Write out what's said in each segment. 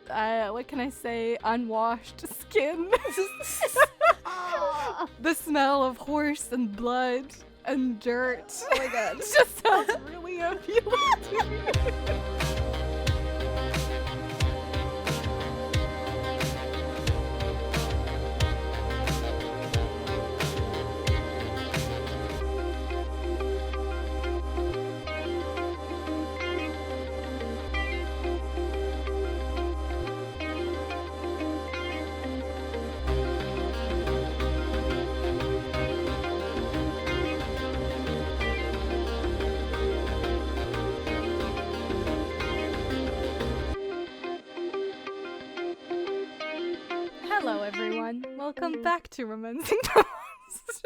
what can I say? Unwashed skin. The smell of horse and blood and dirt. Oh my god. It just sounds really appealing to me. Hello, everyone. Welcome back to Romancing the Monsters.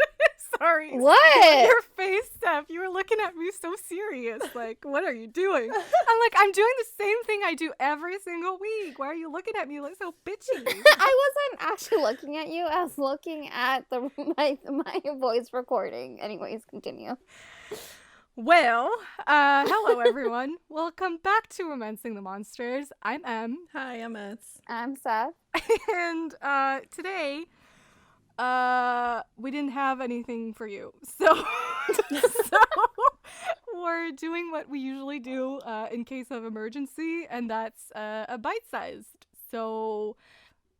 Sorry. What? Your face, Seff. You were looking at me so serious. Like, what are you doing? I'm doing the same thing I do every single week. Why are you looking at me like so bitchy? I wasn't actually looking at you. I was looking at my voice recording. Anyways, continue. Well, hello, everyone. Welcome back to Romancing the Monsters. I'm Em. Hi, I'm Eds. I'm Seff. And today, we didn't have anything for you. So we're doing what we usually do in case of emergency, and that's a bite-sized. So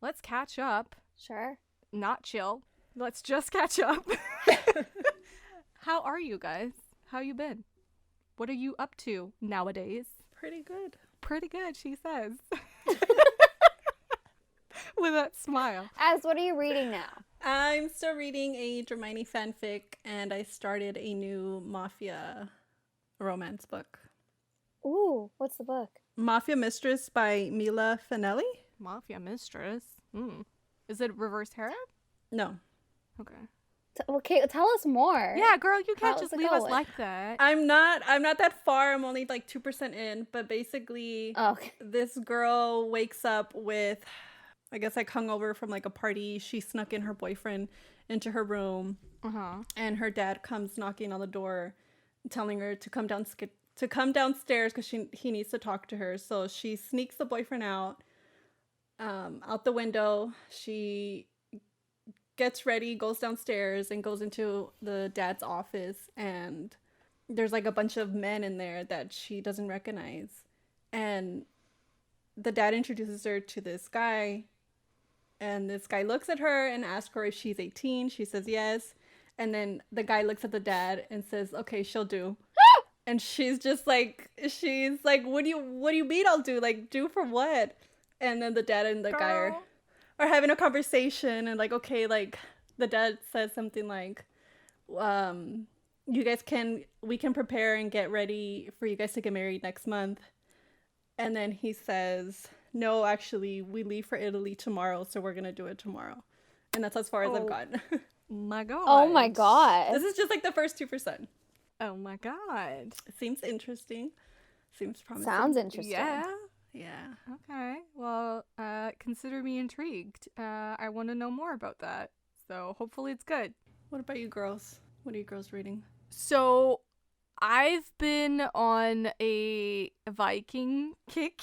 let's catch up. Sure. Not chill. Let's just catch up. How are you guys? How you been? What are you up to nowadays? Pretty good. Pretty good, she says. With that smile. Az, what are you reading now? I'm still reading a Hermione fanfic, and I started a new Mafia romance book. Ooh, what's the book? Mafia Mistress by Mila Finelli? Mafia Mistress. Is it reverse harem? No. Okay. Okay, tell us more. Yeah, girl, you can't How's just it leave us going? like that. I'm not that far. I'm only like 2% in, but basically Oh, okay. this girl wakes up with, I guess, like hungover from like a party. She snuck in her boyfriend into her room, and her dad comes knocking on the door, telling her to come downstairs because he needs to talk to her. So she sneaks the boyfriend out the window. She gets ready, goes downstairs, and goes into the dad's office, and there's like a bunch of men in there that she doesn't recognize. And the dad introduces her to this guy, and this guy looks at her and asks her if she's 18. She says yes. And then the guy looks at the dad and says, okay, she'll do. And she's like, what do you mean I'll do? Like, do for what? And then the dad and the guy are having a conversation, and like, okay, like the dad says something like, we can prepare and get ready for you guys to get married next month. And then he says, no, actually, we leave for Italy tomorrow, so we're gonna do it tomorrow. And that's as far as I've gotten. My God. Oh my god. This is just like the first 2%. Oh my God. It seems interesting. Seems promising. Sounds interesting. Yeah. Okay. Well, consider me intrigued. I want to know more about that. So hopefully it's good. What about you girls? What are you girls reading? So I've been on a Viking kick.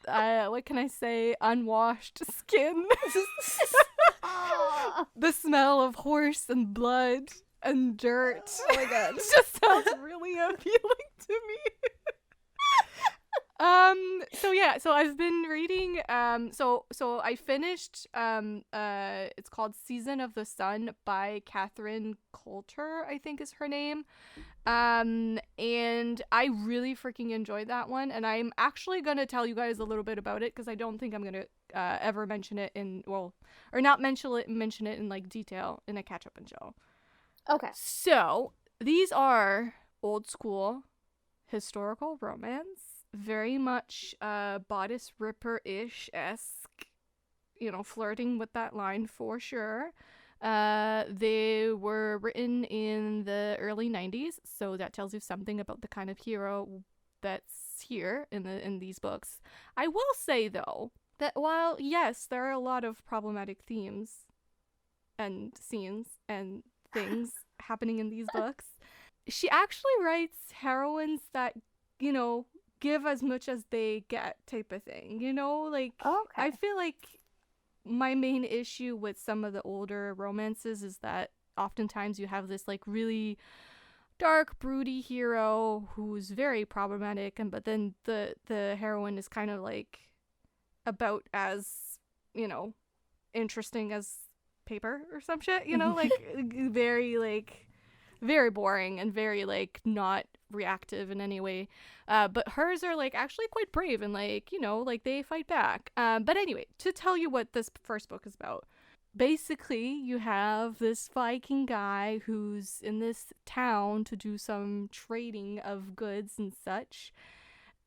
What can I say? Unwashed skin. The smell of horse and blood and dirt. Oh my god. It just sounds really appealing to me. So I've been reading so I finished it's called Season of the Sun by Katherine Coulter, I think is her name. And I really freaking enjoyed that one, and I'm actually gonna tell you guys a little bit about it because I don't think I'm gonna ever mention it not mention it in like detail in a catch-up and show. Okay. So these are old school historical romance. Very much bodice ripper-ish-esque, flirting with that line for sure. They were written in the early 90s, so that tells you something about the kind of hero that's here in these books. I will say, though, that while, yes, there are a lot of problematic themes and scenes and things happening in these books, she actually writes heroines that, give as much as they get type of thing, you know? Like, Okay. I feel like my main issue with some of the older romances is that oftentimes you have this, like, really dark, broody hero who's very problematic, but then the heroine is kind of, like, about as, you know, interesting as paper or some shit, you know? Like, very boring and very, like, not reactive in any way. But hers are, like, actually quite brave and, like, you know, like, they fight back. But anyway, to tell you what this first book is about. Basically, you have this Viking guy who's in this town to do some trading of goods and such.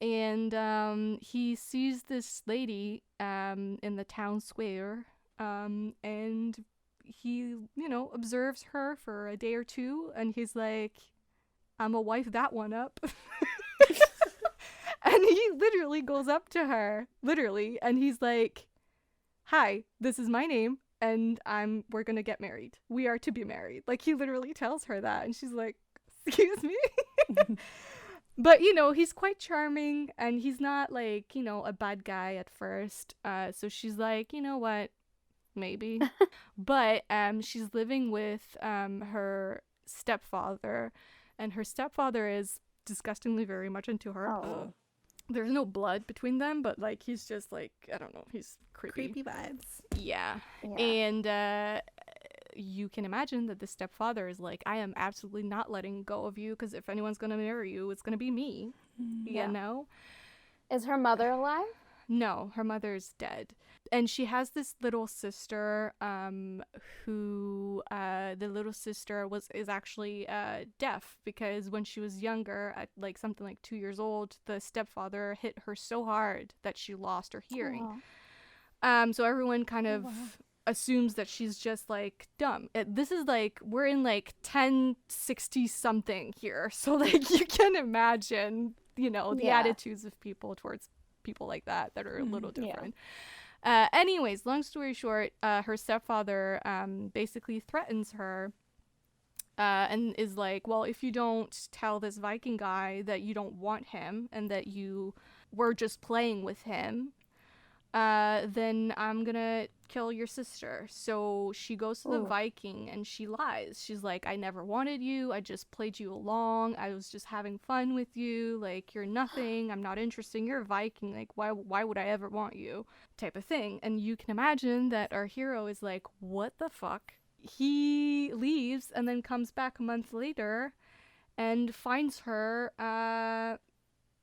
And he sees this lady in the town square, and he, you know, observes her for a day or two, and he's like, I'm a wife that one up. And he literally goes up to her, and he's like, hi, this is my name, and we're gonna get married. We are to be married. Like, he literally tells her that, and she's like, excuse me? But, you know, he's quite charming, and he's not, like, you know, a bad guy at first. So she's like, you know what? Maybe. But she's living with her stepfather, and her stepfather is disgustingly very much into her. Oh. There's no blood between them, but, like, he's just, like, I don't know, he's creepy. Creepy vibes. Yeah. And you can imagine that the stepfather is like, I am absolutely not letting go of you, because if anyone's gonna marry you, it's gonna be me. You know? Is her mother alive? No, her mother's dead. And she has this little sister who the little sister is actually deaf, because when she was younger, at like something like 2 years old, the stepfather hit her so hard that she lost her hearing. So everyone kind of assumes that she's just, like, dumb. This is, like, we're in, like, 1060 something here. So, like, you can imagine, you know, the attitudes of people towards people like that are a little different. Anyways, long story short, her stepfather basically threatens her and is like, well, if you don't tell this Viking guy that you don't want him and that you were just playing with him, then I'm gonna kill your sister. So she goes to the Viking and she lies. She's like, I never wanted you. I just played you along. I was just having fun with you. Like, you're nothing. I'm not interesting. You're a Viking. Like, why would I ever want you? Type of thing. And you can imagine that our hero is like, what the fuck? He leaves and then comes back a month later and finds her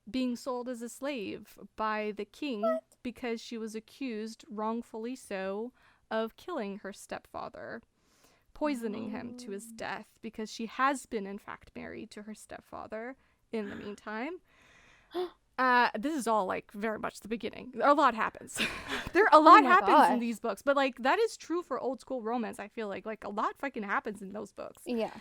being sold as a slave by the king because she was accused, wrongfully so, of killing her stepfather, poisoning him to his death, because she has been, in fact, married to her stepfather in the meantime. This is all, like, very much the beginning. A lot happens. A lot happens in these books, but, like, that is true for old school romance. I feel like a lot fucking happens in those books. Yeah.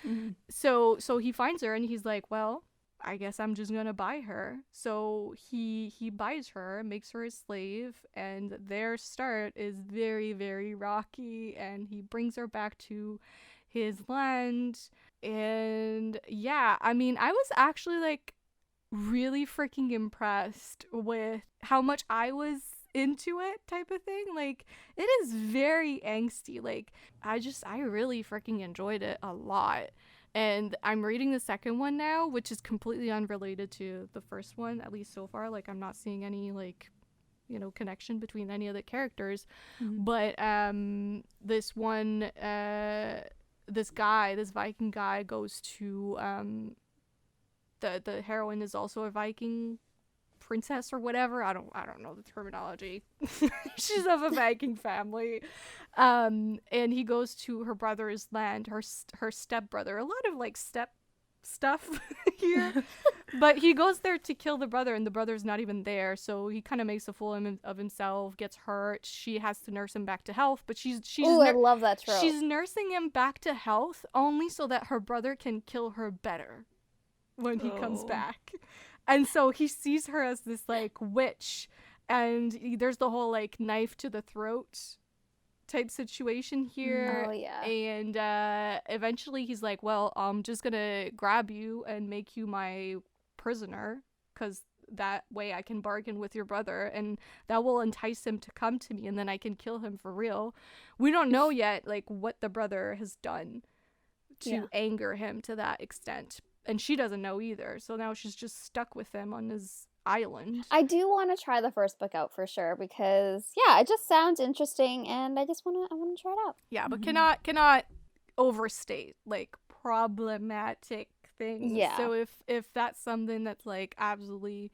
So he finds her and he's like, well, I guess I'm just gonna buy her. So he buys her, makes her his slave, and their start is very, very rocky, and he brings her back to his land. And yeah, I mean, I was actually, like, really freaking impressed with how much I was into it, type of thing. Like, it is very angsty. Like, I really freaking enjoyed it a lot. And I'm reading the second one now, which is completely unrelated to the first one, at least so far. Like, I'm not seeing any, like, you know, connection between any of the characters. But this one, this Viking guy goes to the heroine is also a Viking princess or whatever. I don't know the terminology. She's of a Viking family. And he goes to her brother's land, her stepbrother. A lot of, like, step stuff here. But he goes there to kill the brother, and the brother's not even there, so he kind of makes a fool of himself, gets hurt. She has to nurse him back to health, but she's I love that trope. She's nursing him back to health only so that her brother can kill her better when he comes back. And so he sees her as this, like, witch, and there's the whole, like, knife to the throat type situation here. Oh, yeah. And eventually he's like, well, I'm just gonna grab you and make you my prisoner, because that way I can bargain with your brother, and that will entice him to come to me, and then I can kill him for real. We don't know yet, like, what the brother has done to anger him to that extent, and she doesn't know either, so now she's just stuck with him on his island. I do want to try the first book out for sure, because it just sounds interesting, and I want to try it out. Yeah, but cannot overstate, like, problematic things. Yeah. So if that's something that's, like, absolutely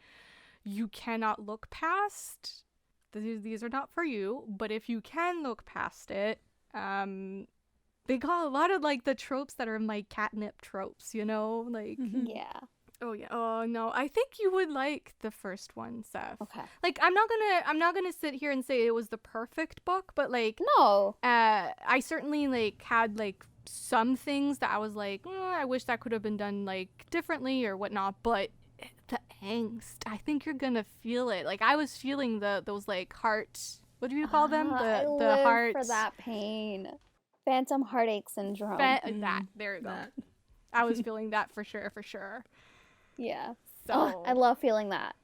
you cannot look past, these are not for you. But if you can look past it, they got a lot of, like, the tropes that are, like, catnip tropes, you know? Like, Yeah. Oh yeah. Oh no. I think you would like the first one, Seff. Okay. Like, I'm not gonna sit here and say it was the perfect book, but, like, No. I certainly, like, had, like, some things that I was like, I wish that could have been done, like, differently or whatnot. But the angst, I think you're gonna feel it. Like, I was feeling those, like, heart. What do you call them? I The live heart for that pain. Phantom heartache syndrome. that. There you go. I was feeling that for sure. Yeah. So I love feeling that.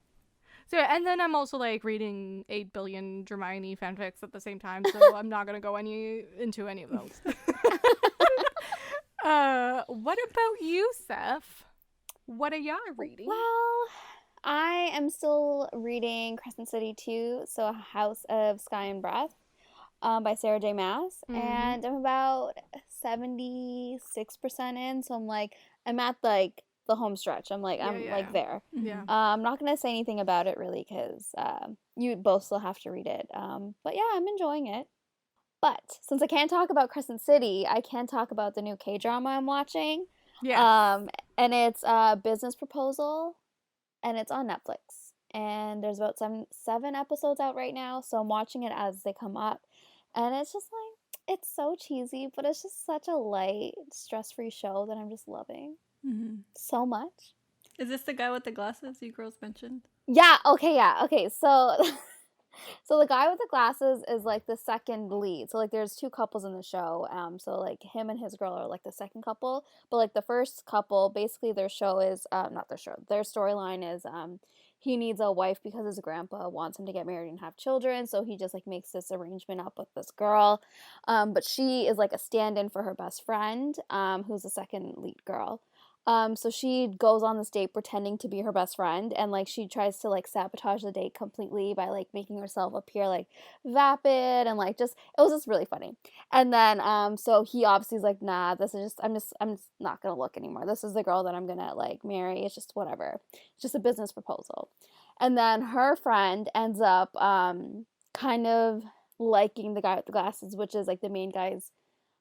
So, and then I'm also, like, reading 8 billion Hermione fanfics at the same time, so I'm not gonna go into any of those. What about you, Seff? What are y'all reading? Well, I am still reading Crescent City 2, so House of Sky and Breath, by Sarah J. Maas, and I'm about 76% in, so I'm at, like, the home stretch. I'm like there. Yeah. I'm not gonna say anything about it really, because you both still have to read it. But yeah, I'm enjoying it. But since I can't talk about Crescent City, I can talk about the new K-drama I'm watching. Yeah. And it's Business Proposal, and it's on Netflix. And there's about seven episodes out right now, so I'm watching it as they come up. And it's just like, it's so cheesy, but it's just such a light, stress-free show that I'm just loving. So much. Is this the guy with the glasses you girls mentioned? Yeah, okay, so the guy with the glasses is, like, the second lead. So, like, there's two couples in the show. So, like, him and his girl are, like, the second couple. But, like, the first couple, basically their show is their storyline is he needs a wife because his grandpa wants him to get married and have children, so he just, like, makes this arrangement up with this girl. But she is, like, a stand-in for her best friend, who's the second lead girl. So she goes on this date pretending to be her best friend, and, like, she tries to, like, sabotage the date completely by, like, making herself appear, like, vapid, and, like, it was just really funny. And then so he obviously is like, nah, this is I'm just not gonna look anymore. This is the girl that I'm gonna, like, marry. It's just whatever. It's just a business proposal. And then her friend ends up kind of liking the guy with the glasses, which is, like, the main guy's,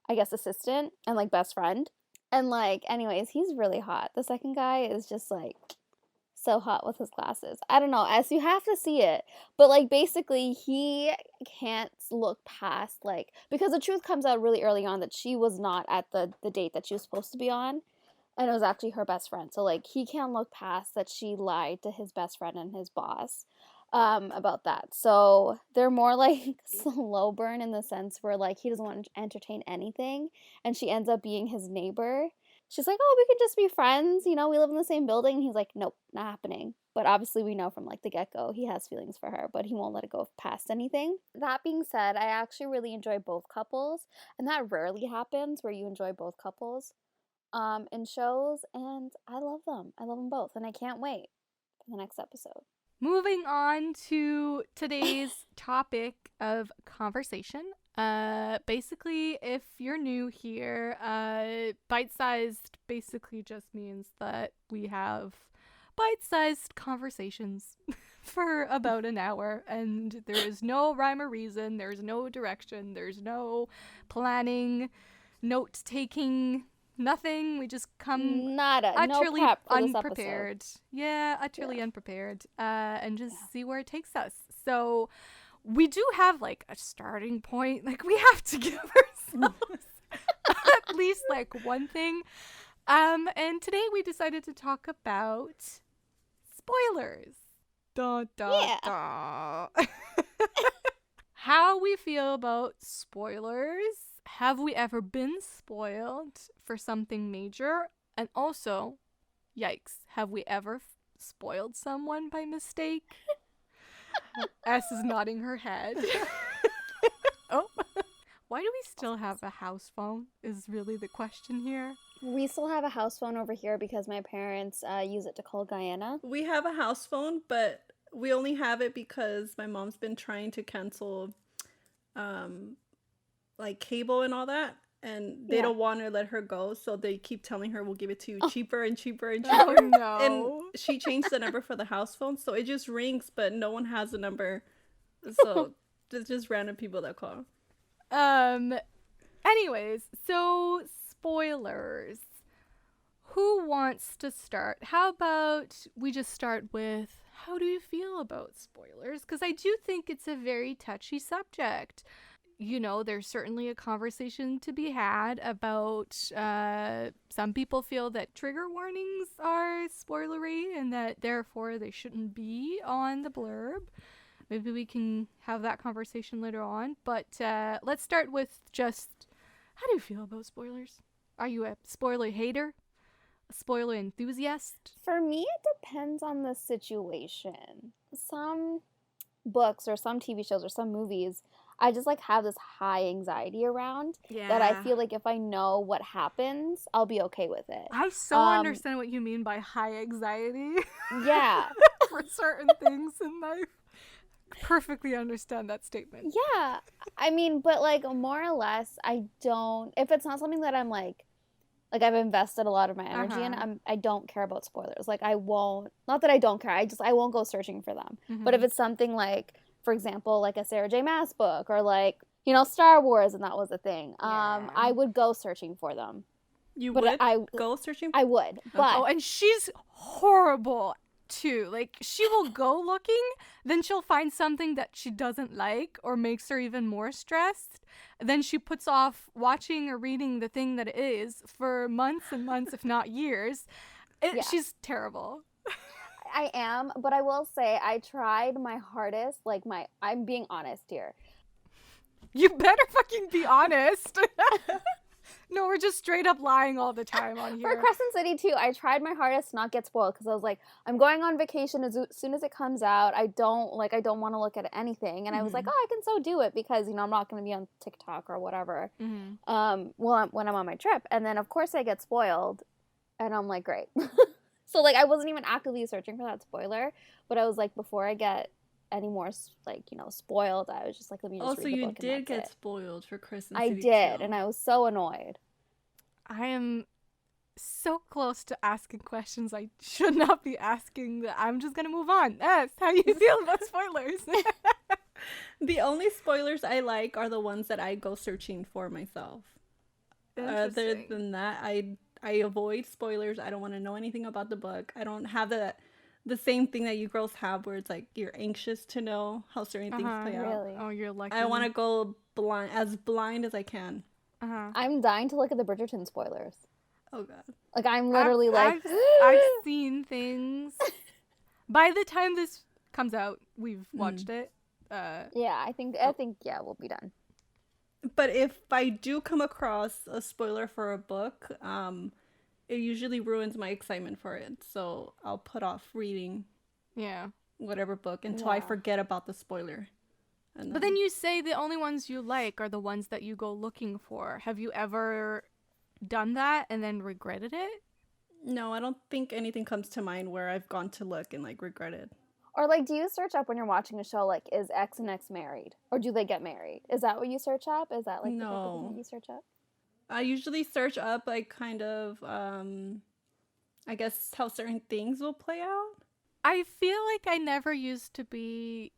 I guess, assistant and, like, best friend. And, like, anyways, he's really hot. The second guy is just, like, so hot with his glasses. I don't know, as you have to see it. But, like, basically, he can't look past, like, because the truth comes out really early on that she was not at the date that she was supposed to be on. And it was actually her best friend. So, like, he can't look past that she lied to his best friend and his boss about that. So they're more like slow burn in the sense where, like, he doesn't want to entertain anything, and she ends up being his neighbor. She's like, oh, we can just be friends, you know, we live in the same building. And he's like, nope, not happening. But obviously we know from, like, the get-go he has feelings for her, but he won't let it go past anything. That being said, I actually really enjoy both couples, and that rarely happens where you enjoy both couples in shows, and I love them both, and I can't wait for the next episode. Moving on to today's topic of conversation. Basically, if you're new here, bite-sized basically just means that we have bite-sized conversations for about an hour, and there is no rhyme or reason, there's no direction, there's no planning, note-taking, nothing. We just come utterly no prep for unprepared. Yeah, utterly unprepared. And just see where it takes us. So we do have, like, a starting point. Like, we have to give ourselves at least, like, one thing. And today we decided to talk about spoilers. Da da da. How we feel about spoilers. Have we ever been spoiled for something major? And also, yikes, have we ever spoiled someone by mistake? S is nodding her head. Oh. Why do we still have a house phone is really the question here. We still have a house phone over here because my parents use it to call Guyana. We have a house phone, but we only have it because my mom's been trying to cancel like cable and all that, and they don't want to let her go, so they keep telling her we'll give it to you cheaper and cheaper and cheaper. Oh, no. And she changed the number for the house phone, so it just rings, but no one has the number. So there's just random people that call. Anyways, so spoilers. Who wants to start? How about we just start with, how do you feel about spoilers? Because I do think it's a very touchy subject. You know, there's certainly a conversation to be had about some people feel that trigger warnings are spoilery and that therefore they shouldn't be on the blurb. Maybe we can have that conversation later on. But let's start with just, how do you feel about spoilers? Are you a spoiler hater? A spoiler enthusiast? For me, it depends on the situation. Some books or some TV shows or some movies, I just like have this high anxiety around that I feel like if I know what happens, I'll be okay with it. I so understand what you mean by high anxiety. Yeah. For certain things in life. Perfectly understand that statement. Yeah. I mean, but like more or less, I don't, if it's not something that I'm like I've invested a lot of my energy in, I don't care about spoilers. Like I won't, not that I don't care, I won't go searching for them. Mm-hmm. But if it's something like, for example, like a Sarah J. Maas book or like, you know, Star Wars and that was a thing, I would go searching for them. You would go searching? I would. But oh, and she's horrible too. Like she will go looking, then she'll find something that she doesn't like or makes her even more stressed. Then she puts off watching or reading the thing that it is for months and months, if not years. She's terrible. I am, but I will say I tried my hardest. I'm being honest here. You better fucking be honest. No, we're just straight up lying all the time on here. For Crescent City too, I tried my hardest to not get spoiled because I was like, I'm going on vacation as soon as it comes out. I don't want to look at anything, and I was like, oh, I can so do it because you know I'm not going to be on TikTok or whatever. When I'm on my trip, and then of course I get spoiled, and I'm like, great. So like I wasn't even actively searching for that spoiler, but I was like, before I get any more like you know spoiled, I was just like, let me just read the book. Also, you did get spoiled for Crescent City. I did, too. And I was so annoyed. I am so close to asking questions I should not be asking that I'm just gonna move on. Yes, how do you feel about spoilers? The only spoilers I like are the ones that I go searching for myself. Other than that, I avoid spoilers. I don't want to know anything about the book. I don't have the same thing that you girls have where it's like you're anxious to know how certain things play out. Really? Oh, you're lucky. I want to go blind as I can. I'm dying to look at the Bridgerton spoilers. Oh god. Like I'm literally I've seen things. By the time this comes out, we've watched it. Yeah, I think we'll be done. But if I do come across a spoiler for a book, it usually ruins my excitement for it. So I'll put off reading whatever book until I forget about the spoiler. But then you say the only ones you like are the ones that you go looking for. Have you ever done that and then regretted it? No, I don't think anything comes to mind where I've gone to look and like regretted. Or like, do you search up when you're watching a show like, is X and X married? Or do they get married? Is that what you search up? Is that like the type of thing that you search up? I usually search up like kind of, I guess how certain things will play out. I feel like I never used to be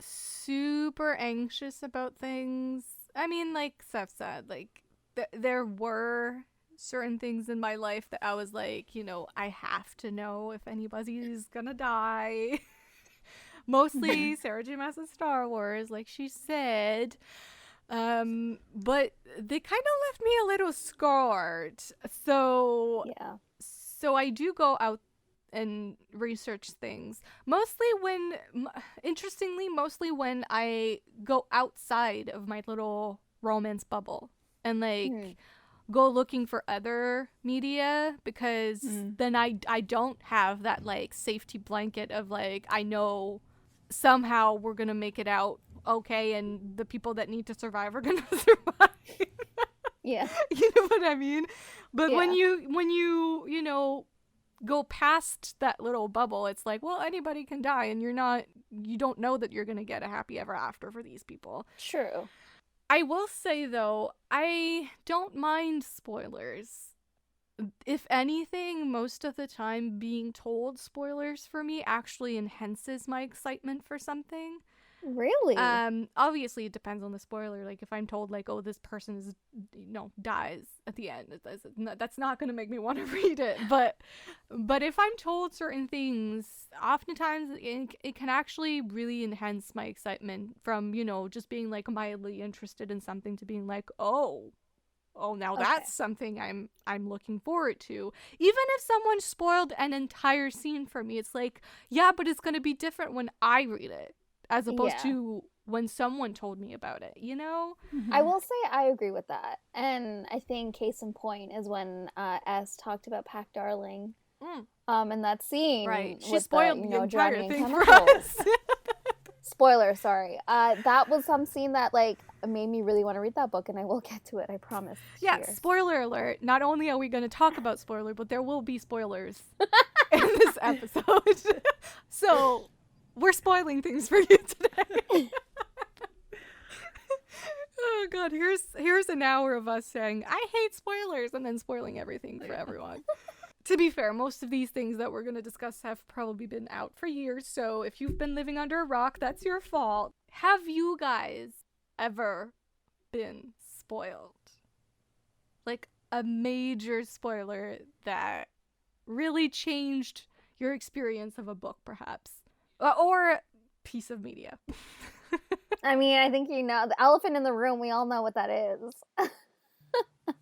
super anxious about things. I mean, like Seff said, like there were certain things in my life that I was like, you know, I have to know if anybody's gonna die. Mostly Sarah J. Maas' Star Wars, like she said. But they kind of left me a little scarred. So I do go out and research things. Mostly when I go outside of my little romance bubble. And like go looking for other media, because then I don't have that like safety blanket of like, I know somehow we're gonna make it out okay, and the people that need to survive are gonna survive. Yeah. You know what I mean? But Yeah. when you you know, go past that little bubble, it's like, well, anybody can die, and you don't know that you're gonna get a happy ever after for these people. True. I will say though, I don't mind spoilers. If anything, most of the time being told spoilers for me actually enhances my excitement for something. Really? Obviously it depends on the spoiler. Like if I'm told like, oh, this person is, dies at the end, that's not going to make me want to read it. But if I'm told certain things, oftentimes it can actually really enhance my excitement from, just being like mildly interested in something to being like, oh, now that's something I'm looking forward to. Even if someone spoiled an entire scene for me, it's like, yeah, but it's going to be different when I read it, as opposed to when someone told me about it, I will say I agree with that. And I think case in point is when S talked about Pac Darling. In that scene. Right. She with spoiled the entire drowning thing for chemicals. us. Spoiler, sorry. That was some scene that like made me really want to read that book, and I will get to it, I promise. Yeah, Cheers. spoiler alert. Not only are we going to talk about spoiler, but there will be spoilers in this episode. So we're spoiling things for you today. Oh god, here's an hour of us saying, I hate spoilers, and then spoiling everything for everyone. To be fair, most of these things that we're going to discuss have probably been out for years, so if you've been living under a rock, that's your fault. Have you guys ever been spoiled? Like a major spoiler that really changed your experience of a book, perhaps? Or piece of media. I mean, I think the elephant in the room, we all know what that is.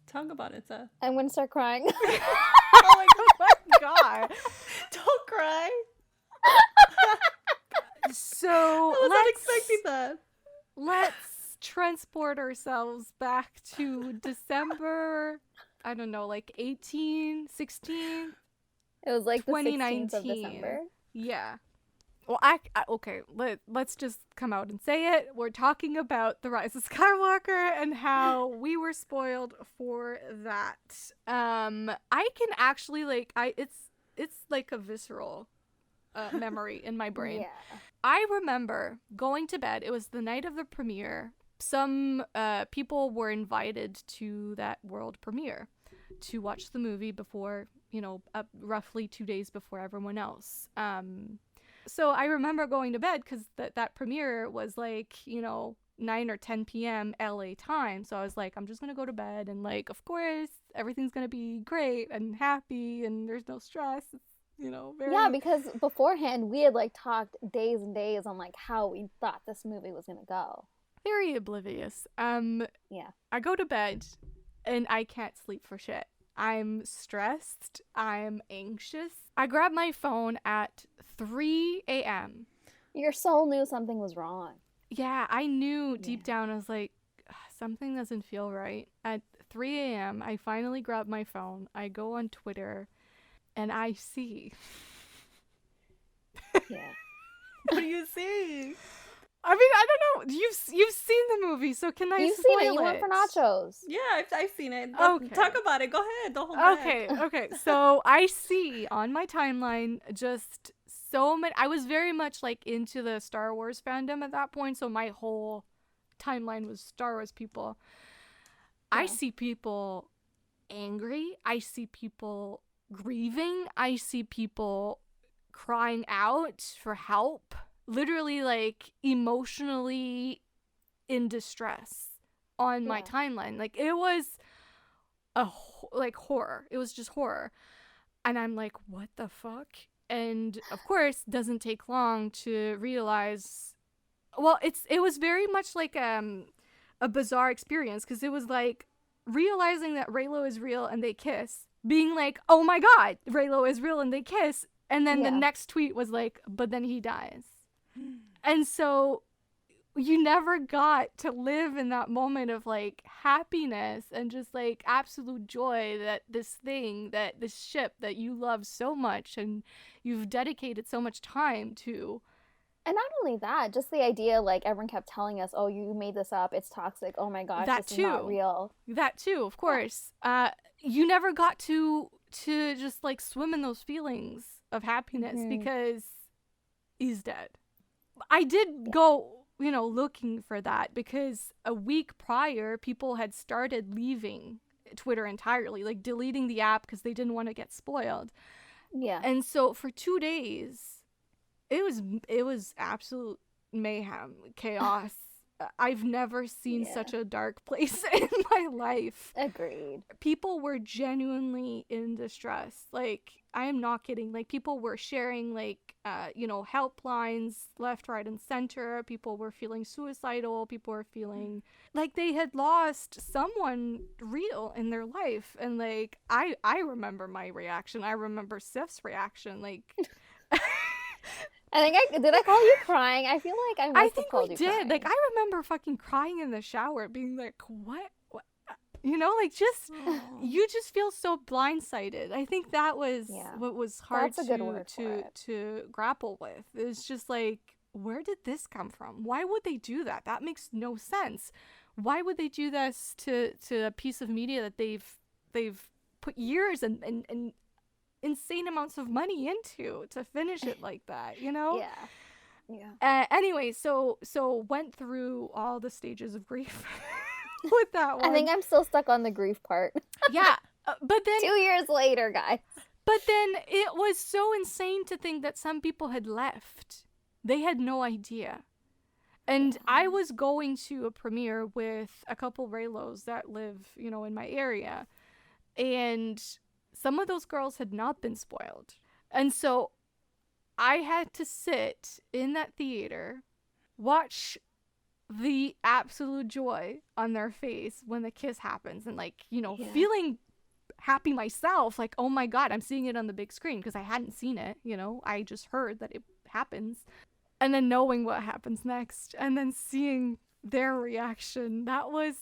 Talk about it, Seff. I'm going to start crying. Oh my god. Don't cry. So I was not expecting that. Let's transport ourselves back to December, I don't know, like 18, 16? It was like the 2019. 16th of December. Yeah. Well, okay, let's just come out and say it. We're talking about The Rise of Skywalker and how we were spoiled for that. I can actually, like, it's like a visceral memory in my brain. Yeah. I remember going to bed. It was the night of the premiere. Some people were invited to that world premiere to watch the movie before, roughly 2 days before everyone else. So I remember going to bed because that premiere was like, 9 or 10 p.m. LA time. So I was like, I'm just going to go to bed. And like, of course, everything's going to be great and happy and there's no stress. It's, very... Yeah, because beforehand we had like talked days and days on like how we thought this movie was going to go. Very oblivious. Yeah. I go to bed and I can't sleep for shit. I'm stressed. I'm anxious. I grab my phone at 3 a.m. Your soul knew something was wrong. Yeah, I knew deep down. I was like, something doesn't feel right. At 3 a.m., I finally grab my phone. I go on Twitter, and I see. Yeah. What do you see? I mean, I don't know. You've seen the movie, so can I You've spoil seen it. You went for nachos. Yeah, I've seen it. Okay. Talk about it. Go ahead. Don't hold back. Okay. So I see on my timeline just so many. I was very much like into the Star Wars fandom at that point, so my whole timeline was Star Wars people. Yeah. I see people angry. I see people grieving. I see people crying out for help. Literally, like, emotionally in distress on my timeline. Like, it was horror. It was just horror. And I'm like, what the fuck? And, of course, doesn't take long to realize... Well, it was very much like a bizarre experience, because it was like realizing that Reylo is real and they kiss. Being like, oh my god, Reylo is real and they kiss. And then the next tweet was like, but then he dies. And so you never got to live in that moment of like happiness and just like absolute joy that this ship that you love so much and you've dedicated so much time to. And not only that, just the idea, like, everyone kept telling us, oh, you made this up, it's toxic, oh my gosh, this is not real. That too, of course. Yeah. You never got to just like swim in those feelings of happiness because he's dead. I did go, looking for that because a week prior, people had started leaving Twitter entirely, like deleting the app because they didn't want to get spoiled. Yeah. And so for 2 days, it was absolute mayhem, chaos. I've never seen such a dark place in my life. Agreed. People were genuinely in distress. Like, I am not kidding. Like, people were sharing, like, helplines left, right, and center. People were feeling suicidal. People were feeling like they had lost someone real in their life. And, like, I remember my reaction. I remember Sif's reaction. Like... did I call you crying? I feel like I must have called you crying. Did. Like, I remember fucking crying in the shower, being like, what? Like, just, you just feel so blindsided. I think that was what was hard to grapple with. It was just like, where did this come from? Why would they do that? That makes no sense. Why would they do this to a piece of media that they've put years and insane amounts of money into to finish it like that, Yeah. Anyway, so went through all the stages of grief with that one. I think I'm still stuck on the grief part. Yeah, but then 2 years later, guys. But then it was so insane to think that some people had left. They had no idea. And I was going to a premiere with a couple Raylos that live, in my area, and some of those girls had not been spoiled. And so I had to sit in that theater, watch the absolute joy on their face when the kiss happens and, like, feeling happy myself. Like, oh my God, I'm seeing it on the big screen because I hadn't seen it. I just heard that it happens. And then knowing what happens next and then seeing their reaction, that was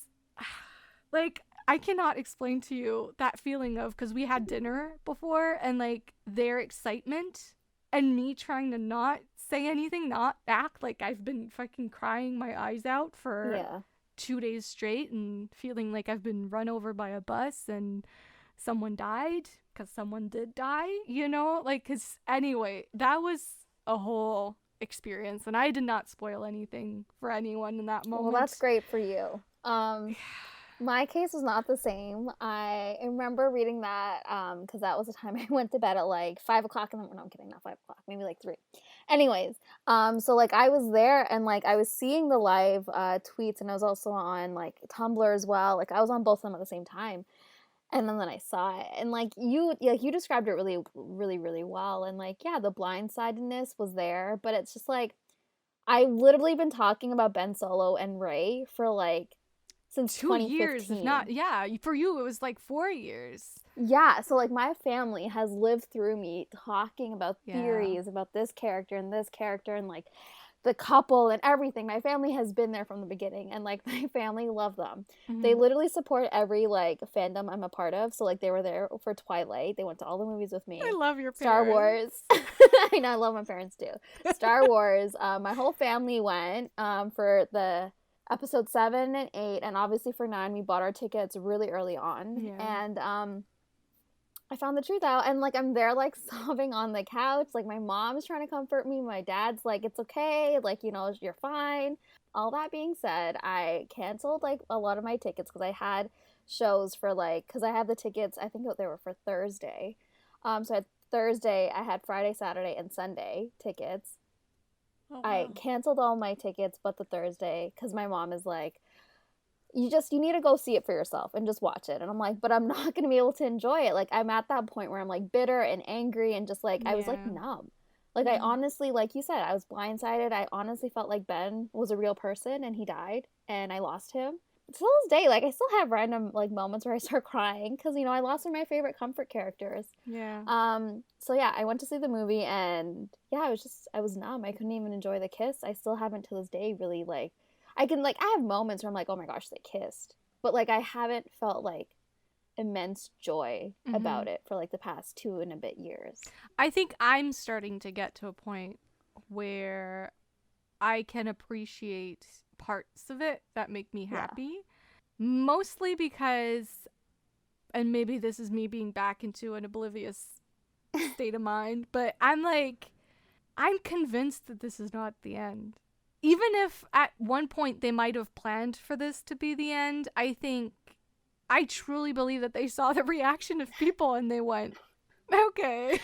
like... I cannot explain to you that feeling of, because we had dinner before and like their excitement and me trying to not say anything, not act like I've been fucking crying my eyes out for 2 days straight and feeling like I've been run over by a bus and someone died, because someone did die, like, because anyway, that was a whole experience and I did not spoil anything for anyone in that moment. Well, that's great for you. My case was not the same. I remember reading that because that was the time I went to bed at like 5 o'clock. No, I'm kidding, not 5 o'clock, maybe like 3. Anyways, so like I was there and like I was seeing the live tweets and I was also on like Tumblr as well. Like I was on both of them at the same time. And then I saw it and like you described it really, really, really well. And like, yeah, the blindsidedness was there, but it's just like, I've literally been talking about Ben Solo and Rey for like, since 2 years, if not, for you it was like 4 years. Yeah, so like my family has lived through me talking about theories about this character and like the couple and everything. My family has been there from the beginning and like my family love them. They literally support every like fandom I'm a part of. So like they were there for Twilight. They went to all the movies with me. I love your parents. Star Wars. I know, I love my parents too. Star Wars. My whole family went for the episode 7 and 8, and obviously for 9 we bought our tickets really early on. And I found the truth out and like I'm there like sobbing on the couch. Like my mom's trying to comfort me, my dad's like, it's okay, like you're fine. All that being said, I canceled like a lot of my tickets because I had shows for like, because I had the tickets, I think they were for Thursday. So I had Thursday, I had Friday, Saturday, and Sunday tickets. Oh, wow. I canceled all my tickets but the Thursday because my mom is like, you need to go see it for yourself and just watch it. And I'm like, but I'm not going to be able to enjoy it. Like, I'm at that point where I'm like bitter and angry and just like, I was like numb. Like, I honestly, like you said, I was blindsided. I honestly felt like Ben was a real person and he died and I lost him. To this day, like, I still have random like moments where I start crying because, I lost one of my favorite comfort characters. So yeah, I went to see the movie and yeah, I was numb. I couldn't even enjoy the kiss. I still haven't to this day really like I can, like, I have moments where I'm like, oh my gosh, they kissed. But, like, I haven't felt, like, immense joy about it for, like, the past 2 and a bit years. I think I'm starting to get to a point where I can appreciate parts of it that make me happy. Mostly because, and maybe this is me being back into an oblivious state of mind, but I'm convinced that this is not the end. Even if at one point they might have planned for this to be the end, I truly believe that they saw the reaction of people and they went, okay,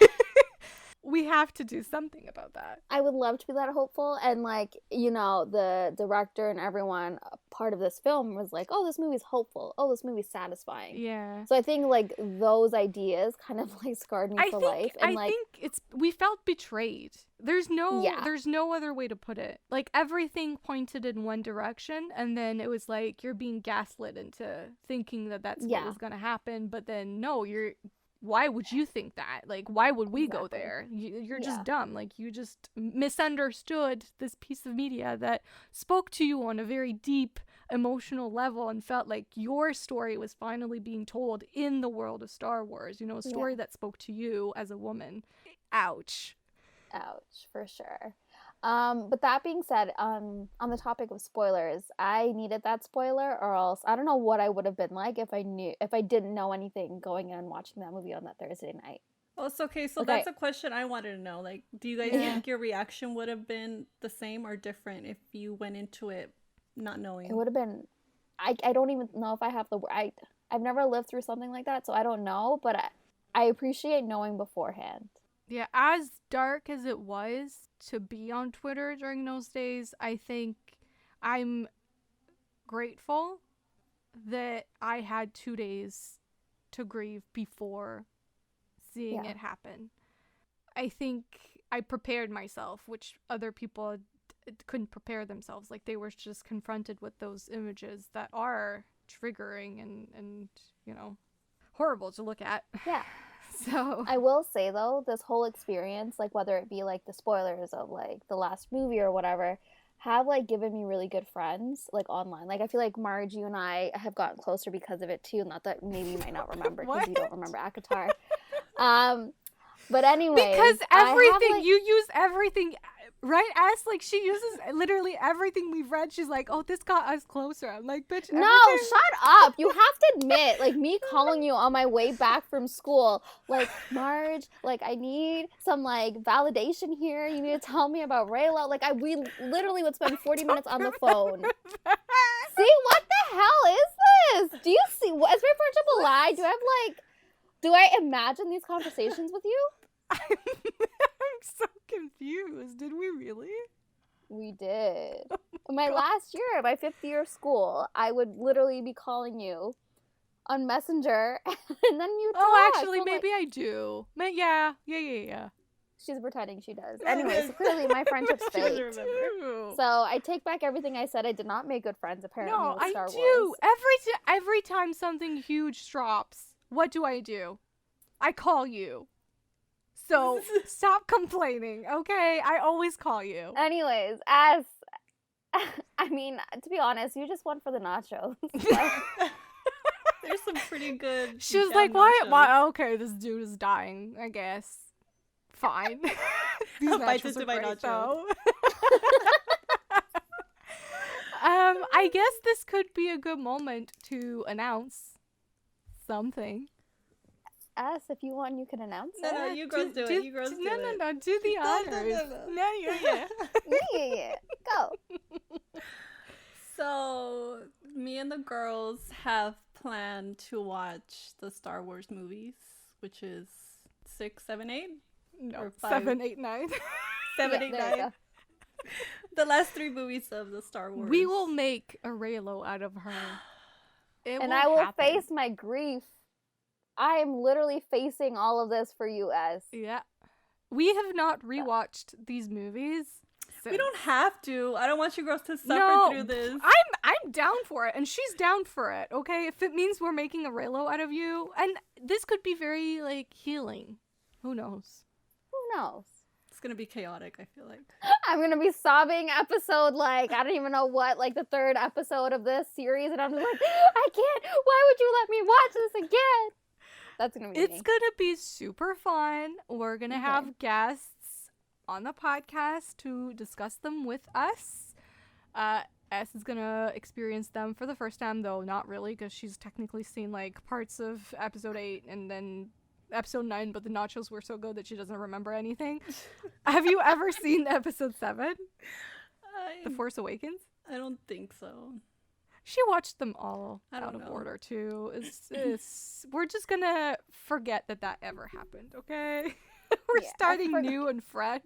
we have to do something about that. I would love to be that hopeful. And, like, you know, the director and everyone, part of this film was like, oh, this movie's hopeful. Oh, this movie's satisfying. Yeah. So I think, like, those ideas kind of, like, scarred me for life. And I think we felt betrayed. There's no other way to put it. Like, everything pointed in one direction, and then it was like you're being gaslit into thinking that that's what was going to happen, but then no, why would you think that? Like, why would we go there? You're just dumb. Like, you just misunderstood this piece of media that spoke to you on a very deep emotional level and felt like your story was finally being told in the world of Star Wars. You know, a story that spoke to you as a woman. Ouch. Ouch, for sure. But that being said, on the topic of spoilers, I needed that spoiler, or else I don't know what I would have been like if I didn't know anything going in and watching that movie on that Thursday night. Oh, it's okay. So that's a question I wanted to know. Like, do you guys think your reaction would have been the same or different if you went into it not knowing? It would have been. I don't even know if I have the. I've never lived through something like that, so I don't know. But I appreciate knowing beforehand. Yeah, as dark as it was to be on Twitter during those days, I think I'm grateful that I had 2 days to grieve before seeing it happen. I think I prepared myself, which other people couldn't prepare themselves. Like, they were just confronted with those images that are triggering and you know, horrible to look at. Yeah. So I will say, though, this whole experience, like, whether it be, like, the spoilers of, like, the last movie or whatever, have, like, given me really good friends, like, online. Like, I feel like, Marge, you and I have gotten closer because of it, too. Not that maybe you might not remember, because you don't remember Akatar. But anyway. Because everything, you use everything, right? As, like, she uses literally everything we've read. She's like, oh, this got us closer. I'm like, bitch, no, shut up. You have to admit, like, me calling you on my way back from school, like, Marge, like, I need some, like, validation here. You need to tell me about Rayla. Like, we literally would spend 40 minutes on the phone. See, what the hell is this? Do you see, is my friendship a lie? Do I imagine these conversations with you? I'm so confused. Did we really? We did. My last year, my 5th year of school, I would literally be calling you on Messenger, and then you talk. Oh, actually, so maybe like, I do. Yeah. She's pretending she does. Anyway, so clearly my friendship's fake. So I take back everything I said. I did not make good friends, apparently, with Star Wars. Every time something huge drops, what do? I call you. So stop complaining, okay? I always call you. Anyways, I mean, to be honest, you just went for the nachos. There's some pretty good. She was like, why? Okay, this dude is dying, I guess. Fine. These nachos are great, though. I guess this could be a good moment to announce something. If you want, you can announce it. No, you girls do it. You girls do it. No, do the honors. No, yeah. Yeah. Go. So, me and the girls have planned to watch the Star Wars movies, which is 6, 7, 8? No, 7, 8, 9. 7, 8, 9. The last 3 movies of the Star Wars. We will make a Raylo out of her. And I will face my grief. I am literally facing all of this for you, Ez. Yeah. We have not rewatched these movies. We don't have to. I don't want you girls to suffer through this. I'm down for it, and she's down for it, okay? If it means we're making a Raylo out of you, and this could be very, like, healing. Who knows? Who knows? It's gonna be chaotic, I feel like. I'm gonna be sobbing episode, like, I don't even know what, like, the 3rd episode of this series, and I'm just like, I can't, why would you let me watch this again? That's gonna be It's me. gonna be super fun. We're gonna have guests on the podcast to discuss them with us. S is gonna experience them for the first time, though not really, because she's technically seen, like, parts of episode 8 and then episode 9, but the nachos were so good that she doesn't remember anything. Have you ever seen episode 7? The Force Awakens? I don't think so. She watched them all out of order, too. We're just gonna forget that ever happened, okay? We're starting new and fresh.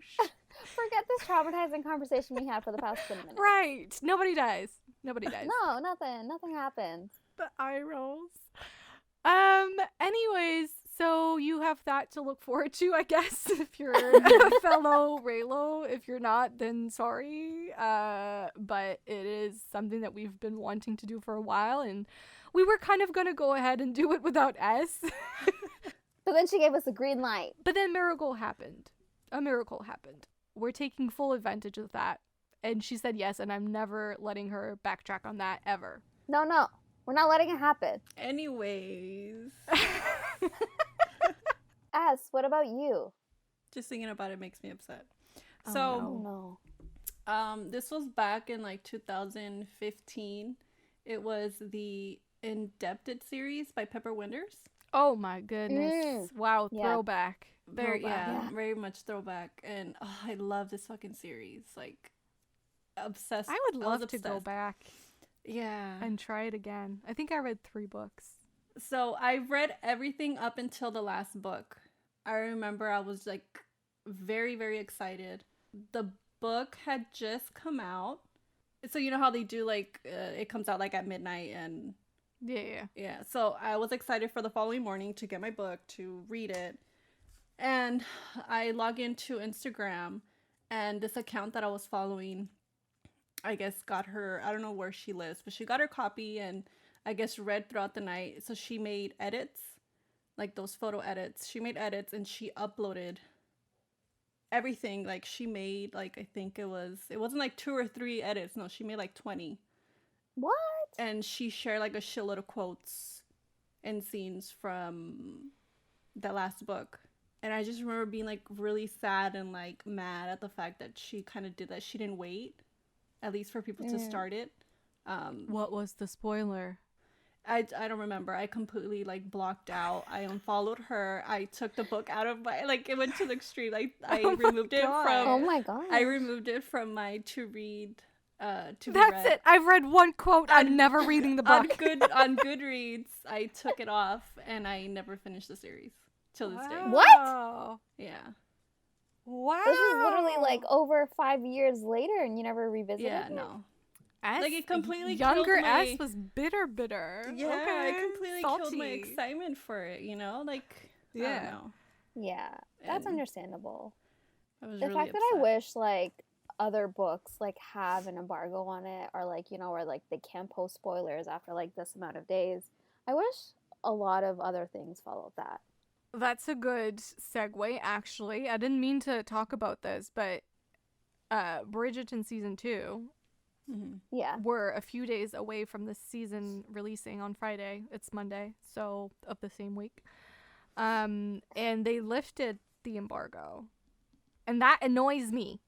Forget this traumatizing conversation we had for the past 20 minutes. Right. Nobody dies. Nobody dies. No, nothing. Nothing happens. The eye rolls. Anyways, so you have that to look forward to, I guess, if you're a fellow Raylo. If you're not, then sorry. But it is something that we've been wanting to do for a while, and we were kind of gonna go ahead and do it without S. But then she gave us a green light. But then a miracle happened. We're taking full advantage of that. And she said yes, and I'm never letting her backtrack on that ever. No. We're not letting it happen. Anyways. S, what about you? Just thinking about it makes me upset. No. This was back in like 2015. It was the Indebted series by Pepper Winters. Oh my goodness. Wow, throwback. Very much throwback. And I love this fucking series. Like, obsessed. I would love to go back. Yeah. And try it again. I think I read 3 books. So I read everything up until the last book. I remember I was like very, very excited. The book had just come out. So you know how they do like, it comes out like at midnight and... Yeah. So I was excited for the following morning to get my book, to read it. And I log into Instagram, and this account that I was following, I guess, got her, I don't know where she lives, but she got her copy and I guess read throughout the night. So she made edits, like those photo edits. She made edits and she uploaded everything. Like she made, like, I think it wasn't like 2 or 3 edits. No, she made like 20. What? And she shared like a shitload of quotes and scenes from the last book. And I just remember being like really sad and like mad at the fact that she kind of did that. She didn't wait, at least for people to start it. What was the spoiler? I don't remember. I completely like blocked out. I unfollowed her. I took the book out of my, like, it went to the extreme. I removed it from. Oh my god. I removed it from my to read. That's it. I've read 1 quote. I'm never reading the book. On Goodreads, I took it off and I never finished the series till this day. What? Yeah. Wow. This is literally like over 5 years later, and you never revisited it. Yeah, no. S, like it completely younger killed my... S was bitter. Yeah, okay. it completely killed my excitement for it. You know, like I don't know. Yeah, that's understandable. I was the really fact that upset. I wish like other books like have an embargo on it, or like, you know, where like they can't post spoilers after like this amount of days. I wish a lot of other things followed that. That's a good segue, actually. I didn't mean to talk about this, but Bridgerton season 2 we're a few days away from this season releasing on Friday. It's Monday, so of the same week. And they lifted the embargo. And that annoys me.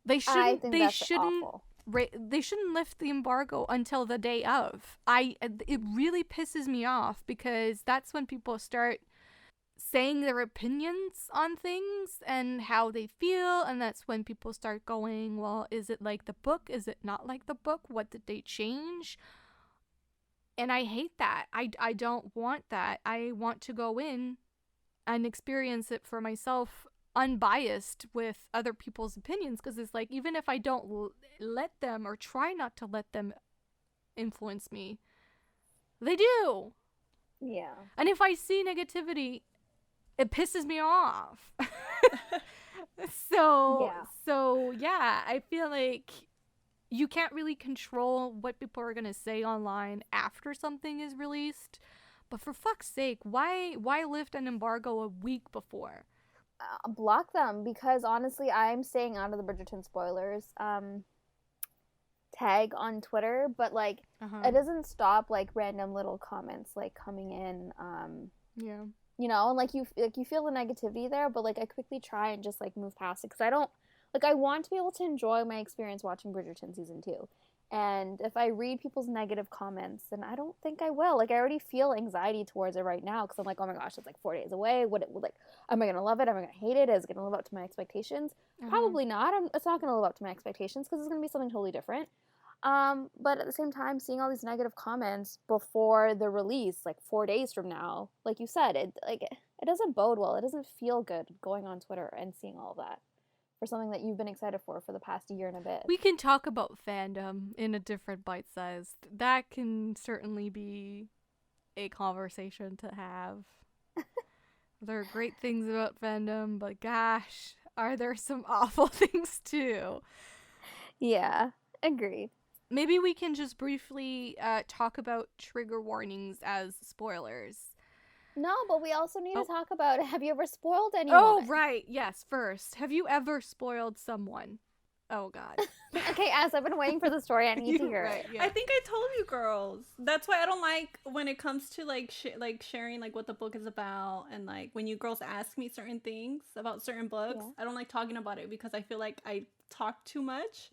They shouldn't they shouldn't lift the embargo until the day of. It really pisses me off because that's when people start saying their opinions on things and how they feel, and that's when people start going, well, is it like the book? Is it not like the book? What did they change? And I hate that. I don't want that. I want to go in and experience it for myself, unbiased with other people's opinions, because it's like, even if I don't let them or try not to let them influence me, they do. Yeah. And if I see negativity, it pisses me off. So I feel like you can't really control what people are going to say online after something is released. But for fuck's sake, why lift an embargo a week before? block them, because honestly, I'm staying out of the Bridgerton spoilers tag on Twitter, but like it doesn't stop like random little comments like coming in. Yeah. You know, and like you feel the negativity there, but like I quickly try and just like move past it, because I don't like, I want to be able to enjoy my experience watching Bridgerton season 2. And if I read people's negative comments, then I don't think I will. Like, I already feel anxiety towards it right now, because I'm like, oh my gosh, it's like 4 days away. Like, am I gonna love it? Am I gonna hate it? Is it gonna live up to my expectations? Probably not. It's not gonna live up to my expectations, because it's gonna be something totally different. But at the same time, seeing all these negative comments before the release, like 4 days from now, like you said, it doesn't bode well. It doesn't feel good going on Twitter and seeing all of that for something that you've been excited for the past year and a bit. We can talk about fandom in a different bite size. That can certainly be a conversation to have. There are great things about fandom, but gosh, are there some awful things too? Yeah, agreed. Maybe we can just briefly talk about trigger warnings as spoilers. No, but we also need to talk about, have you ever spoiled anyone? Oh, right. Yes, first. Have you ever spoiled someone? Oh, God. Okay, as I've been waiting for the story, I need to hear it. Yeah. I think I told you girls. That's why I don't like when it comes to like sharing like what the book is about, and like when you girls ask me certain things about certain books, I don't like talking about it, because I feel like I talk too much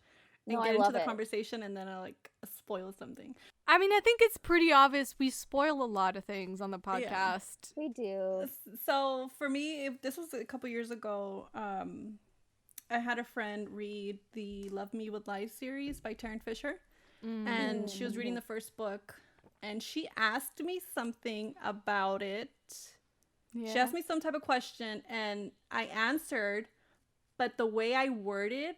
and get into the conversation, and then I like spoil something. I mean, I think it's pretty obvious we spoil a lot of things on the podcast. Yeah, we do. So for me, if this was a couple years ago, I had a friend read the Love Me With Lies series by Tarryn Fisher, and she was reading the first book, and she asked me something about it. Yeah. She asked me some type of question, and I answered, but the way I worded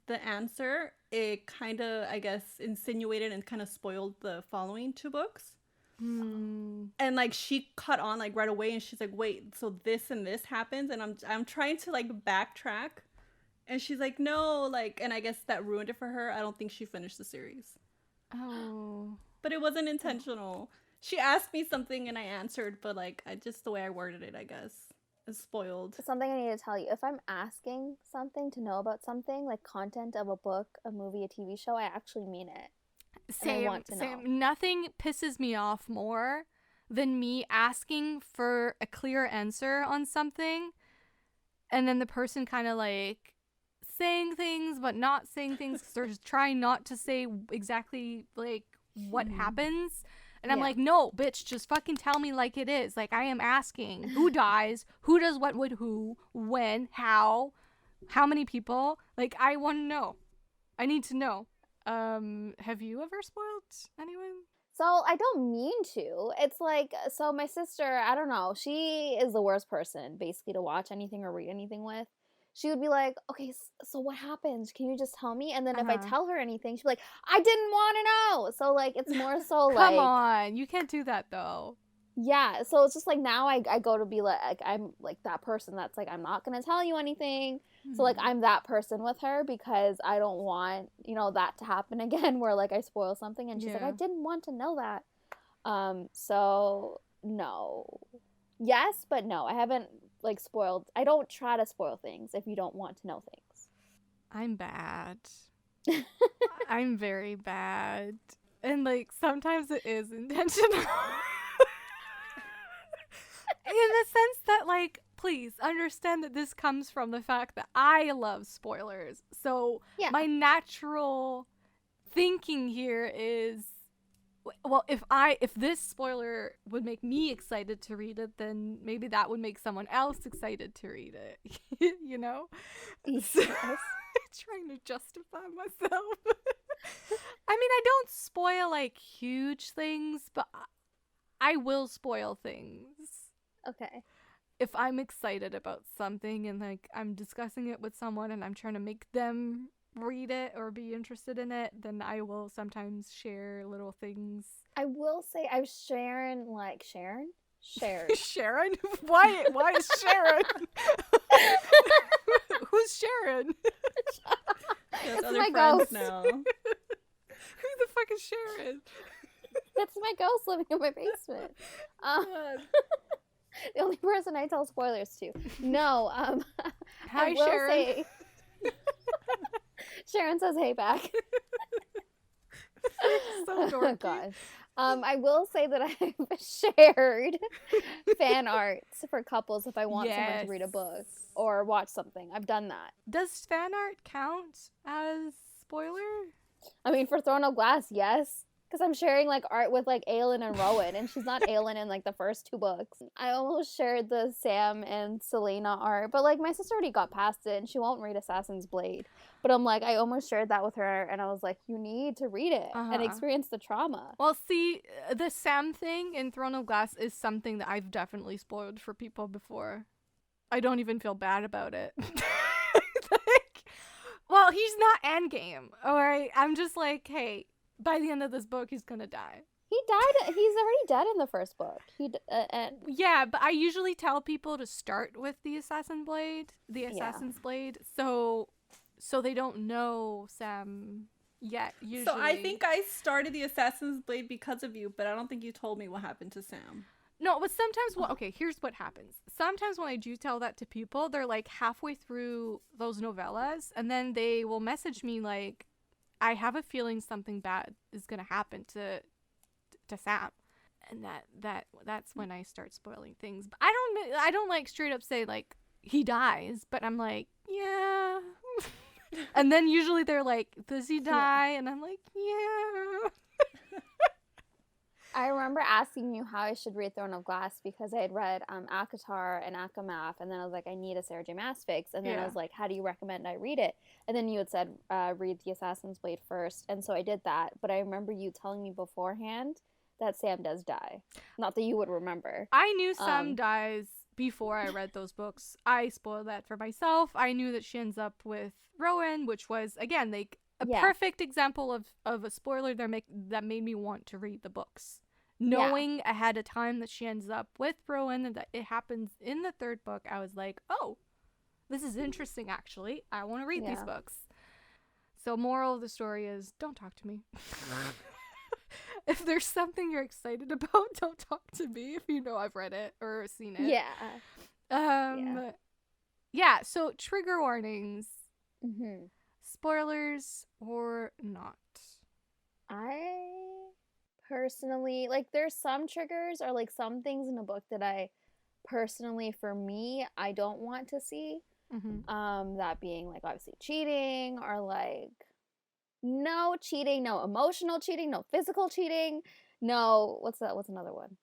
the answer, it kind of, I guess, insinuated and kind of spoiled the following 2 books. And like she caught on like right away, and she's like, wait, so this and this happens, and I'm trying to like backtrack, and she's like, no, like, and I guess that ruined it for her. I don't think she finished the series. Oh, but it wasn't intentional. She asked me something and I answered, but like I just, the way I worded it, I guess, is spoiled. Something I need to tell you. If I'm asking something to know about something, like content of a book, a movie, a TV show, I actually mean it. Same. Nothing pisses me off more than me asking for a clear answer on something, and then the person kind of like saying things but not saying things, because they're just trying not to say exactly like what happens. And I'm like, no, bitch, just fucking tell me like it is. Like, I am asking who dies, who does what with who, when, how many people. Like, I want to know. I need to know. Have you ever spoiled anyone? So I don't mean to. It's like, so my sister, I don't know, she is the worst person basically to watch anything or read anything with. She would be like, okay, so what happens? Can you just tell me? And then if I tell her anything, she'd be like, I didn't want to know. So, like, it's more so like... Come on. You can't do that, though. Yeah. So it's just like now I go to be like, I'm like that person that's like, I'm not going to tell you anything. So, like, I'm that person with her, because I don't want, you know, that to happen again where, like, I spoil something. And she's like, I didn't want to know that. So, no. Yes, but no. I haven't... like spoiled. I don't try to spoil things if you don't want to know things. I'm bad. I'm very bad. And like sometimes it is intentional. In the sense that like, please understand that this comes from the fact that I love spoilers. So my natural thinking here is, well, if this spoiler would make me excited to read it, then maybe that would make someone else excited to read it. You know? Yes. So, trying to justify myself. I mean, I don't spoil like huge things, but I will spoil things. Okay. If I'm excited about something and like I'm discussing it with someone and I'm trying to make them read it or be interested in it, then I will sometimes share little things. I will say I've shared. Sharon? Why is Sharon? Who's Sharon? It's my ghost now. Who the fuck is Sharon? That's my ghost living in my basement. The only person I tell spoilers to. No, Hi, I will Sharon. say... Sharon says hey back. So dorky. Oh, God. I will say that I've shared fan arts for couples if I want someone to read a book or watch something. I've done that. Does fan art count as spoiler? I mean, for Throne of Glass, yes. Because I'm sharing, like, art with, like, Aelin and Rowan, and she's not Aelin in, like, the first 2 books. I almost shared the Sam and Selena art, but, like, my sister already got past it, and she won't read Assassin's Blade. But I'm like, I almost shared that with her, and I was like, you need to read it and experience the trauma. Well, see, the Sam thing in Throne of Glass is something that I've definitely spoiled for people before. I don't even feel bad about it. Well, he's not Endgame, alright? I'm just like, hey, by the end of this book, he's gonna die. He died. He's already dead in the first book. Yeah, but I usually tell people to start with the Assassin's Blade, so they don't know Sam yet. Usually. So I think I started the Assassin's Blade because of you, but I don't think you told me what happened to Sam. No, but sometimes, okay, here's what happens. Sometimes when I do tell that to people, they're like halfway through those novellas, and then they will message me like, I have a feeling something bad is gonna happen to Sam, and that's when I start spoiling things. But I don't like straight up say like he dies, but I'm like, yeah. And then usually they're like, does he die? And I'm like, yeah. I remember asking you how I should read Throne of Glass because I had read Akatar and Akamath, and then I was like, I need a Sarah J. Maas fix, and then I was like, how do you recommend I read it? And then you had said, read The Assassin's Blade first, and so I did that, but I remember you telling me beforehand that Sam does die. Not that you would remember. I knew Sam dies before I read those books. I spoiled that for myself. I knew that she ends up with Rowan, which was, again, like a perfect example of a spoiler that made me want to read the books. Knowing ahead of time that she ends up with Rowan and that it happens in the 3rd book, I was like, oh, this is interesting, actually. I want to read these books. So moral of the story is, don't talk to me. If there's something you're excited about, don't talk to me if you know I've read it or seen it. Yeah, so trigger warnings. Mm-hmm. Spoilers or not? I personally, like, there's some triggers or, like, some things in a book that I personally, for me, I don't want to see. Mm-hmm. That being, like, obviously cheating or, like, no cheating, no emotional cheating, no physical cheating, no, what's another one?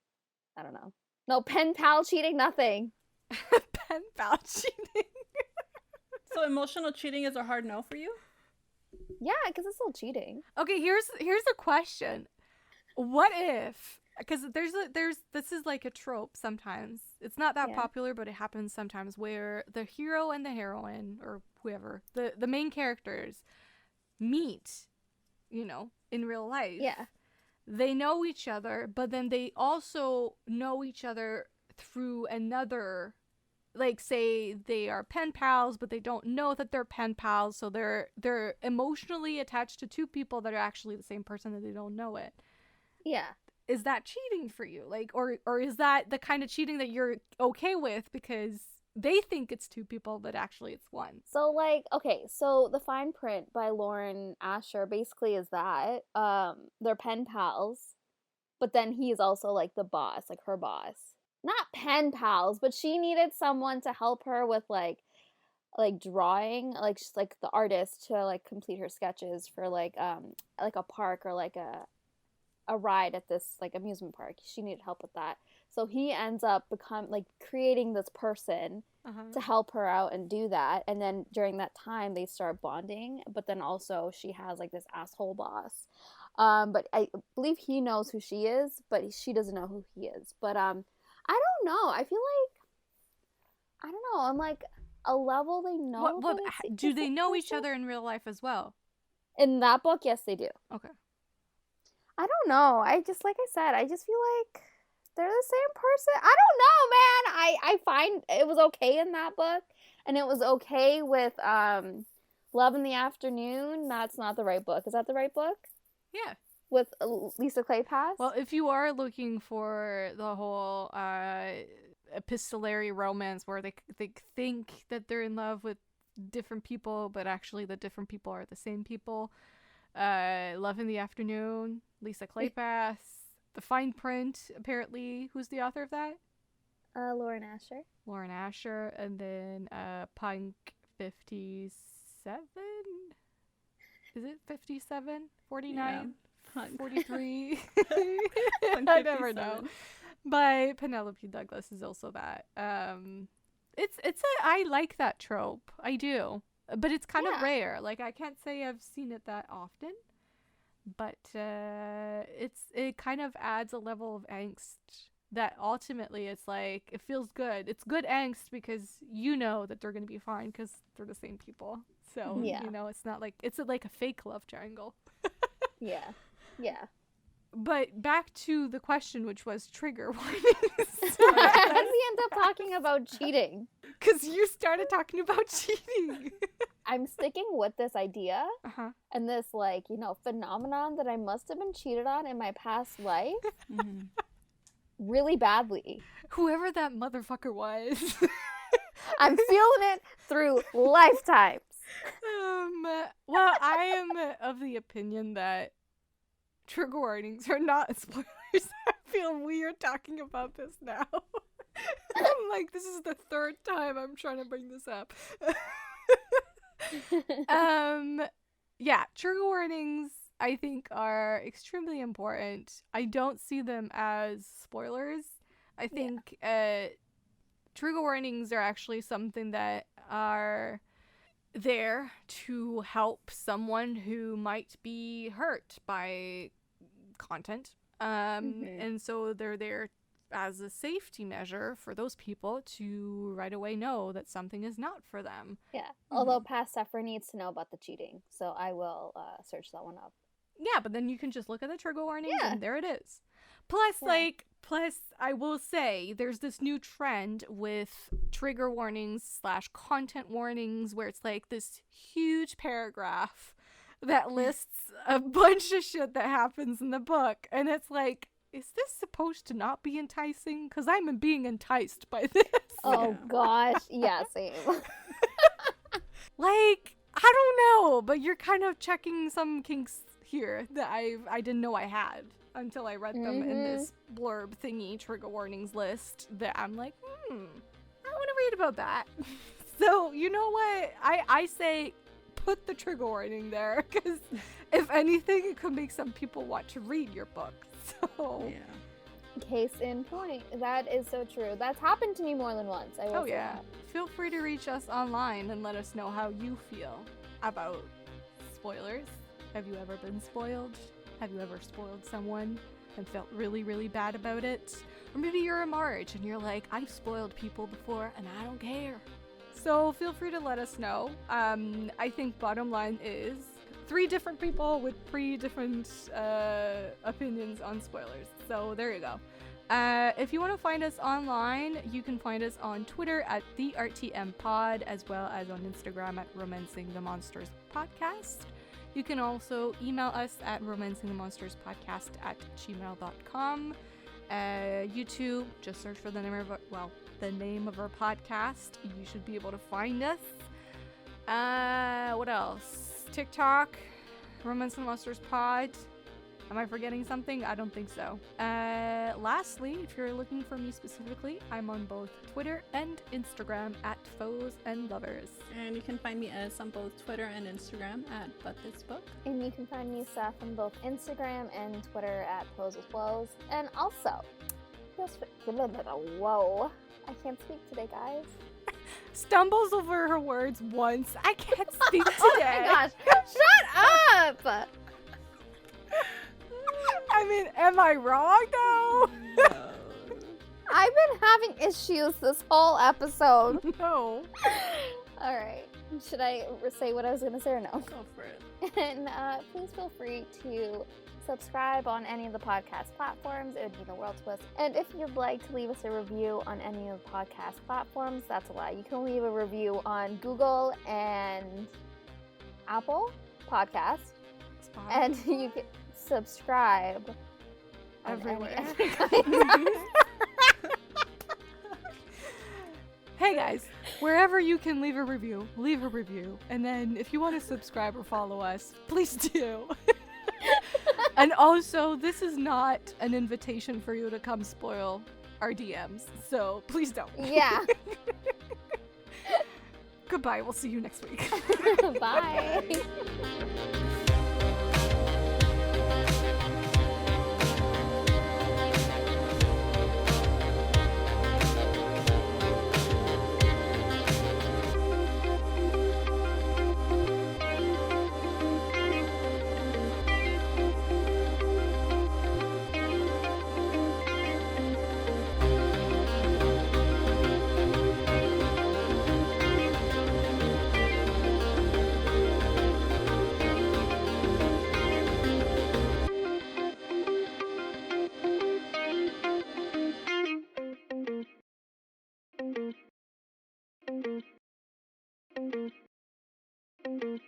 I don't know. No pen pal cheating, nothing. Pen pal cheating. So emotional cheating is a hard no for you? Yeah, because it's still cheating. Okay, here's a question. What if, because this is like a trope sometimes. It's not that popular, but it happens sometimes where the hero and the heroine, or whoever, the main characters meet, in real life. Yeah. They know each other, but then they also know each other through another, like, say they are pen pals, but they don't know that they're pen pals, so they're emotionally attached to 2 people that are actually the same person and they don't know it. Yeah. Is that cheating for you? Like, or is that the kind of cheating that you're okay with because they think it's 2 people, but actually it's 1? So, like, okay, so The Fine Print by Lauren Asher basically is that they're pen pals, but then he is also, like, the boss, like, her boss. Not pen pals, but she needed someone to help her with, like drawing, like, just, like, the artist to, like, complete her sketches for, like a park or, like, a ride at this, like, amusement park. She needed help with that. So he ends up creating this person to help her out and do that. And then during that time, they start bonding. But then also she has, like, this asshole boss. But I believe he knows who she is, but she doesn't know who he is. But I don't know. I feel like, I don't know. On, like, a level they know. Do they know each other in real life as well? In that book, yes, they do. Okay. I don't know. I just, like I said, I just feel like they're the same person. I don't know, man. I find it was okay in that book, and it was okay with Love in the Afternoon. That's not the right book. Is that the right book? Yeah. With Lisa Kleypas? Well, if you are looking for the whole epistolary romance where they think that they're in love with different people, but actually the different people are the same people. Love in the Afternoon, Lisa Kleypas. The Fine Print, apparently. Who's the author of that? Lauren Asher. Lauren Asher. And then Punk 57? Is it 57? 49? Yeah. 43? Punk I never 57. know. By Penelope Douglas is also that. I like that trope. I do. But it's kind of rare. Like, I can't say I've seen it that often. But it kind of adds a level of angst that ultimately it's like, it feels good. It's good angst because you know that they're going to be fine because they're the same people. So, you know, it's not like, it's like a fake love triangle. Yeah. But back to the question, which was trigger warnings. How did we end up talking about cheating? Because you started talking about cheating. I'm sticking with this idea and this, like, you know, phenomenon that I must have been cheated on in my past life really badly. Whoever that motherfucker was. I'm feeling it through lifetimes. Well, I am of the opinion that trigger warnings are not spoilers. I feel weird talking about this now. I'm like, this is the third time I'm trying to bring this up. Yeah, trigger warnings I think are extremely important. I don't see them as spoilers. I think trigger warnings are actually something that are there to help someone who might be hurt by content. And so they're there as a safety measure for those people to right away know that something is not for them. Yeah. Although past Suffer needs to know about the cheating, so I will search that one up. Yeah, but then you can just look at the trigger warnings and there it is. Plus, I will say there's this new trend with trigger warnings / content warnings where it's like this huge paragraph that lists a bunch of shit that happens in the book. And it's like, is this supposed to not be enticing? Because I'm being enticed by this. Oh, gosh. Yeah, same. Like, I don't know, but you're kind of checking some kinks here that I didn't know I had until I read them in this blurb thingy trigger warnings list that I'm like, I want to read about that. So, you know what? I say put the trigger warning there because if anything, it could make some people want to read your book. So, Case in point. That is so true. That's happened to me more than once. I will say that. Feel free to reach us online and let us know how you feel about spoilers. Have you ever been spoiled? Have you ever spoiled someone and felt really, really bad about it? Or maybe you're a Marge and you're like, I've spoiled people before and I don't care. So feel free to let us know. I think bottom line is 3 different people with 3 different opinions on spoilers. So there you go. If you want to find us online, you can find us on Twitter at the RTM Pod, as well as on Instagram at Romancing the Monsters Podcast. You can also email us at romancingthemonsterspodcast@gmail.com. YouTube, just search for the name of our podcast. You should be able to find us. What else? TikTok, Romancing the Monsters Pod. Am I forgetting something? I don't think so. Lastly, if you're looking for me specifically, I'm on both Twitter and Instagram at Foes and Lovers. And you can find me on both Twitter and Instagram at ButThisBook. And you can find me, Seff, on both Instagram and Twitter at Pose with Woes. And also, whoa, I can't speak today, guys. Stumbles over her words once. I can't speak today. Oh my gosh, shut up! I mean, am I wrong though? No. I've been having issues this whole episode. No. Alright. Should I say what I was going to say or no? Go for it. And please feel free to subscribe on any of the podcast platforms. It would mean the world to us. And if you'd like to leave us a review on any of the podcast platforms, that's a lie. You can leave a review on Google and Apple Podcast. And you can subscribe everywhere. Hey guys, wherever you can leave a review, leave a review. And then if you want to subscribe or follow us, please do. And also, this is not an invitation for you to come spoil our DMs, so please don't. Yeah. Goodbye, we'll see you next week. Bye.